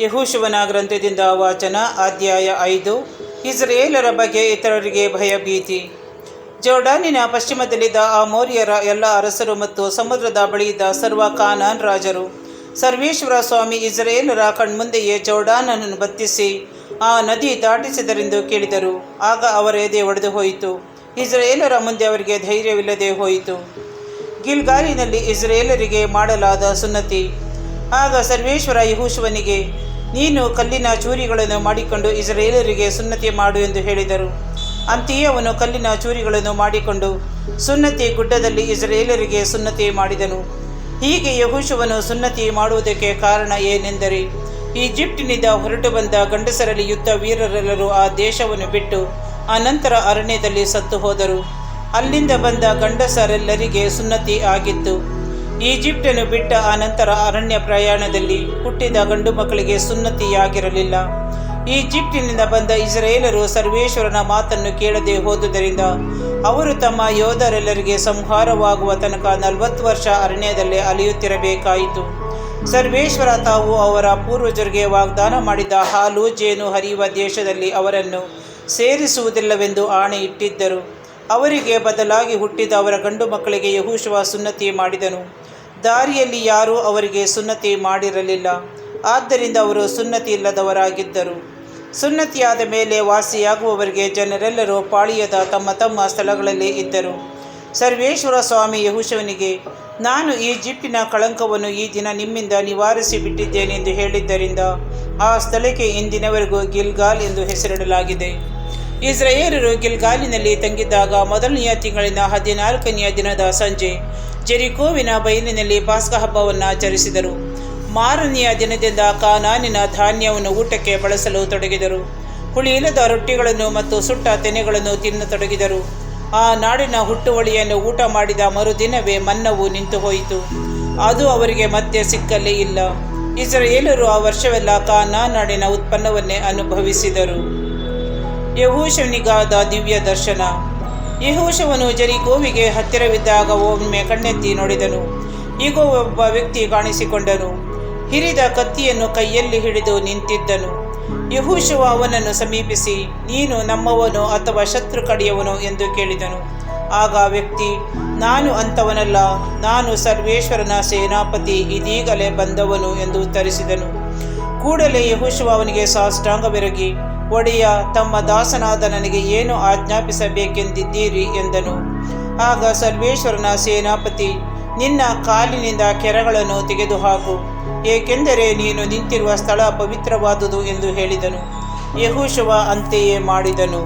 ಯೆಹೋಶುವನ ಗ್ರಂಥದಿಂದ ವಾಚನ. ಅಧ್ಯಾಯ 5. ಇಸ್ರಾಯೇಲರ ಬಗ್ಗೆ ಇತರರಿಗೆ ಭಯಭೀತಿ. ಜೋರ್ಡಾನಿನ ಪಶ್ಚಿಮದಲ್ಲಿದ್ದ ಅಮೋರಿಯರ ಎಲ್ಲ ಅರಸರು ಮತ್ತು ಸಮುದ್ರದ ಬಳಿಯಿದ್ದ ಸರ್ವ ಕಾನಾನ್ ರಾಜರು ಸರ್ವೇಶ್ವರ ಸ್ವಾಮಿ ಇಸ್ರಾಯೇಲರ ಕಣ್ಮುಂದೆಯೇ ಜೋರ್ಡಾನನ್ನು ಬತ್ತಿಸಿ ಆ ನದಿ ದಾಟಿಸಿದರೆಂದು ಕೇಳಿದರು. ಆಗ ಅವರ ಎದೆ ಒಡೆದು ಹೋಯಿತು. ಇಸ್ರಾಯೇಲರ ಮುಂದೆ ಅವರಿಗೆ ಧೈರ್ಯವಿಲ್ಲದೆ ಹೋಯಿತು. ಗಿಲ್ಗಾಲಿನಲ್ಲಿ ಇಸ್ರಾಯೇಲರಿಗೆ ಮಾಡಲಾದ ಸುನ್ನತಿ. ಆಗ ಸರ್ವೇಶ್ವರ ಯೆಹೋಶುವನಿಗೆ, ನೀನು ಕಲ್ಲಿನ ಚೂರಿಗಳನ್ನು ಮಾಡಿಕೊಂಡು ಇಸ್ರಾಯೇಲರಿಗೆ ಸುನ್ನತಿ ಮಾಡು ಎಂದು ಹೇಳಿದರು. ಅಂತೆಯೇ ಅವನು ಕಲ್ಲಿನ ಚೂರಿಗಳನ್ನು ಮಾಡಿಕೊಂಡು ಸುನ್ನತಿ ಗುಡ್ಡದಲ್ಲಿ ಇಸ್ರಾಯೇಲರಿಗೆ ಸುನ್ನತಿ ಮಾಡಿದನು. ಹೀಗೆ ಯೆಹೋಶುವನು ಸುನ್ನತಿ ಮಾಡುವುದಕ್ಕೆ ಕಾರಣ ಏನೆಂದರೆ, ಈಜಿಪ್ಟಿನಿಂದ ಹೊರಟು ಬಂದ ಗಂಡಸರಲ್ಲಿ ಯುದ್ಧ ವೀರರೆಲ್ಲರೂ ಆ ದೇಶವನ್ನು ಬಿಟ್ಟು ಅನಂತರ ಅರಣ್ಯದಲ್ಲಿ ಸತ್ತು ಹೋದರು. ಅಲ್ಲಿಂದ ಬಂದ ಗಂಡಸರೆಲ್ಲರಿಗೆ ಸುನ್ನತಿ ಆಗಿತ್ತು. ಈಜಿಪ್ಟನ್ನು ಬಿಟ್ಟ ಅನಂತರ ಅರಣ್ಯ ಪ್ರಯಾಣದಲ್ಲಿ ಹುಟ್ಟಿದ ಗಂಡು ಮಕ್ಕಳಿಗೆ ಸುನ್ನತಿಯಾಗಿರಲಿಲ್ಲ. ಈಜಿಪ್ಟಿನಿಂದ ಬಂದ ಇಸ್ರಾಯೇಲರು ಸರ್ವೇಶ್ವರನ ಮಾತನ್ನು ಕೇಳದೆ ಹೋದುದರಿಂದ ಅವರು ತಮ್ಮ ಯೋಧರೆಲ್ಲರಿಗೆ ಸಂಹಾರವಾಗುವ ತನಕ 40 ವರ್ಷ ಅರಣ್ಯದಲ್ಲೇ ಅಲೆಯುತ್ತಿರಬೇಕಾಯಿತು. ಸರ್ವೇಶ್ವರ ತಾವು ಅವರ ಪೂರ್ವಜರಿಗೆ ವಾಗ್ದಾನ ಮಾಡಿದ ಹಾಲು ಜೇನು ಹರಿಯುವ ದೇಶದಲ್ಲಿ ಅವರನ್ನು ಸೇರಿಸುವುದಿಲ್ಲವೆಂದು ಆಣೆ ಇಟ್ಟಿದ್ದರು. ಅವರಿಗೆ ಬದಲಾಗಿ ಹುಟ್ಟಿದ ಅವರ ಗಂಡು ಮಕ್ಕಳಿಗೆ ಯೆಹೋಶುವ ಸುನ್ನತಿ ಮಾಡಿದನು. ದಾರಿಯಲ್ಲಿ ಯಾರೂ ಅವರಿಗೆ ಸುನ್ನತಿ ಮಾಡಿರಲಿಲ್ಲ. ಆದ್ದರಿಂದ ಅವರು ಸುನ್ನತಿ ಇಲ್ಲದವರಾಗಿದ್ದರು. ಸುನ್ನತಿಯಾದ ಮೇಲೆ ವಾಸಿಯಾಗುವವರಿಗೆ ಜನರೆಲ್ಲರೂ ಪಾಳಿಯದ ತಮ್ಮ ತಮ್ಮ ಸ್ಥಳಗಳಲ್ಲಿ ಇದ್ದರು. ಸರ್ವೇಶ್ವರ ಸ್ವಾಮಿ ಯೆಹೋಶುವನಿಗೆ, ನಾನು ಈಜಿಪ್ಟಿನ ಕಳಂಕವನ್ನು ಈ ದಿನ ನಿಮ್ಮಿಂದ ನಿವಾರಿಸಿ ಬಿಟ್ಟಿದ್ದೇನೆಂದು ಹೇಳಿದ್ದರಿಂದ ಆ ಸ್ಥಳಕ್ಕೆ ಇಂದಿನವರೆಗೂ ಗಿಲ್ಗಾಲ್ ಎಂದು ಹೆಸರಿಡಲಾಗಿದೆ. ಇಸ್ರಾಯೇಲರು ಗಿಲ್ಗಾಲಿನಲ್ಲಿ ತಂಗಿದ್ದಾಗ ಮೊದಲನೆಯ ತಿಂಗಳಿನ 14ನೆಯ ದಿನದ ಸಂಜೆ ಜೆರಿಕೋವಿನ ಬಯಲಿನಲ್ಲಿ ಪಾಸ್ಕ ಹಬ್ಬವನ್ನು ಆಚರಿಸಿದರು. ಮಾರನೆಯ ದಿನದಿಂದ ಕಾನಾನಿನ ಧಾನ್ಯವನ್ನು ಊಟಕ್ಕೆ ಬಳಸಲು ತೊಡಗಿದರು. ಹುಳಿಯಿಲ್ಲದ ರೊಟ್ಟಿಗಳನ್ನು ಮತ್ತು ಸುಟ್ಟ ತೆನೆಗಳನ್ನು ತಿನ್ನತೊಡಗಿದರು. ಆ ನಾಡಿನ ಹುಟ್ಟುವಳಿಯನ್ನು ಊಟ ಮಾಡಿದ ಮರುದಿನವೇ ಮನ್ನವು ನಿಂತು ಹೋಯಿತು. ಅದು ಅವರಿಗೆ ಮತ್ತೆ ಸಿಕ್ಕಲೇ ಇಲ್ಲ. ಇಸ್ರಾಯೇಲರು ಆ ವರ್ಷವೆಲ್ಲ ಕಾನಾನ್ ನಾಡಿನ ಉತ್ಪನ್ನವನ್ನೇ ಅನುಭವಿಸಿದರು. ಯೆಹೋಶುವನಿಗಾದ ದಿವ್ಯ ದರ್ಶನ. ಯೆಹೋಶುವನು ಜೆರಿಕೋವಿಗೆ ಹತ್ತಿರವಿದ್ದಾಗ ಒಮ್ಮೆ ಕಣ್ಣೆತ್ತಿ ನೋಡಿದನು. ಈಗ ಒಬ್ಬ ವ್ಯಕ್ತಿ ಕಾಣಿಸಿಕೊಂಡನು. ಹಿರಿದ ಕತ್ತಿಯನ್ನು ಕೈಯಲ್ಲಿ ಹಿಡಿದು ನಿಂತಿದ್ದನು. ಯೆಹೋಶುವ ಅವನನ್ನು ಸಮೀಪಿಸಿ, ನೀನು ನಮ್ಮವನು ಅಥವಾ ಶತ್ರು ಕಡೆಯವನು ಎಂದು ಕೇಳಿದನು. ಆಗ ಆ ವ್ಯಕ್ತಿ, ನಾನು ಅಂಥವನಲ್ಲ, ನಾನು ಸರ್ವೇಶ್ವರನ ಸೇನಾಪತಿ, ಇದೀಗಲೇ ಬಂದವನು ಎಂದು ಉತ್ತರಿಸಿದನು. ಕೂಡಲೇ ಯೆಹೋಶುವ ಅವನಿಗೆ ಸಾಷ್ಟಾಂಗವೆರಗಿ, ಒಡೆಯ, ತಮ್ಮ ದಾಸನಾದ ನನಗೆ ಏನು ಆಜ್ಞಾಪಿಸಬೇಕೆಂದಿದ್ದೀರಿ ಎಂದನು. ಆಗ ಸರ್ವೇಶ್ವರನ ಸೇನಾಪತಿ, ನಿನ್ನ ಕಾಲಿನಿಂದ ಕೆರಗಳನ್ನು ತೆಗೆದುಹಾಕು, ಏಕೆಂದರೆ ನೀನು ನಿಂತಿರುವ ಸ್ಥಳ ಪವಿತ್ರವಾದುದು ಎಂದು ಹೇಳಿದನು. ಯೆಹೋಶುವ ಅಂತೆಯೇ ಮಾಡಿದನು.